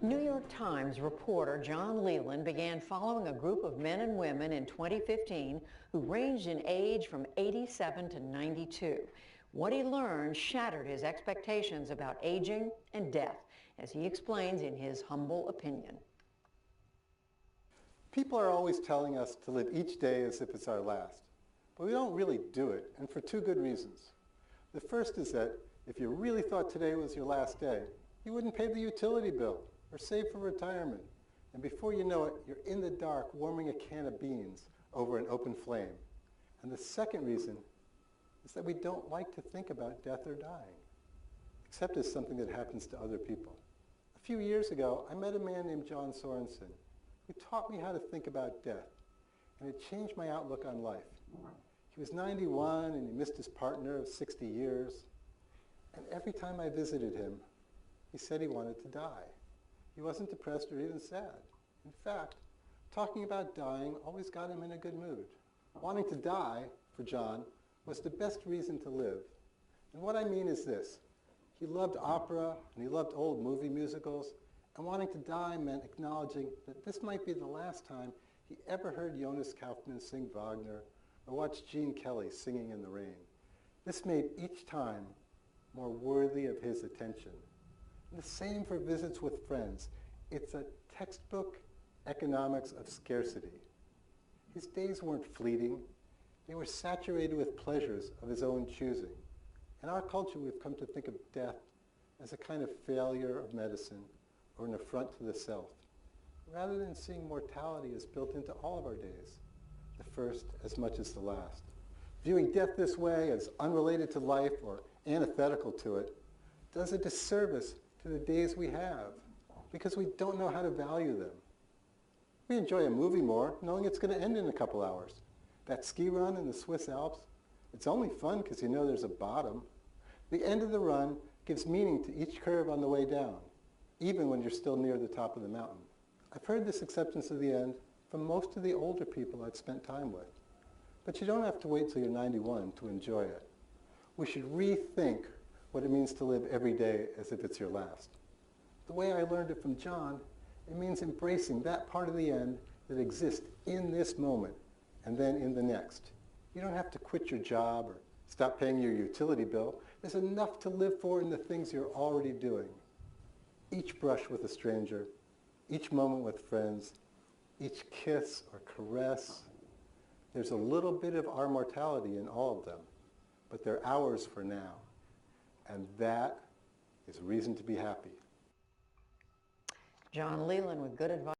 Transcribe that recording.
New York Times reporter John Leland began following a group of men and women in 2015 who ranged in age from 87 to 92. What he learned shattered his expectations about aging and death, as he explains in his humble opinion. People are always telling us to live each day as if it's our last, but we don't really do it, and for two good reasons. The first is that if you really thought today was your last day, you wouldn't pay the utility bill or save for retirement. And before you know it, you're in the dark warming a can of beans over an open flame. And the second reason is that we don't like to think about death or dying, except as something that happens to other people. A few years ago, I met a man named John Sorensen who taught me how to think about death, and it changed my outlook on life. He was 91 and he missed his partner of 60 years, and every time I visited him, he said he wanted to die. He wasn't depressed or even sad. In fact, talking about dying always got him in a good mood. Wanting to die, for John, was the best reason to live. And what I mean is this. He loved opera and he loved old movie musicals, and wanting to die meant acknowledging that this might be the last time he ever heard Jonas Kaufmann sing Wagner or watched Gene Kelly singing in the rain. This made each time more worthy of his attention. And the same for visits with friends. It's a textbook economics of scarcity. His days weren't fleeting. They were saturated with pleasures of his own choosing. In our culture, we've come to think of death as a kind of failure of medicine or an affront to the self, rather than seeing mortality as built into all of our days, the first as much as the last. Viewing death this way as unrelated to life or antithetical to it does a disservice to the days we have, because we don't know how to value them. We enjoy a movie more knowing it's going to end in a couple hours. That ski run in the Swiss Alps, it's only fun because you know there's a bottom. The end of the run gives meaning to each curve on the way down, even when you're still near the top of the mountain. I've heard this acceptance of the end from most of the older people I've spent time with. But you don't have to wait till you're 91 to enjoy it. We should rethink what it means to live every day as if it's your last. The way I learned it from John, it means embracing that part of the end that exists in this moment and then in the next. You don't have to quit your job or stop paying your utility bill. There's enough to live for in the things you're already doing. Each brush with a stranger, each moment with friends, each kiss or caress, there's a little bit of our mortality in all of them, but they're ours for now. And that is a reason to be happy. John Leland with good advice.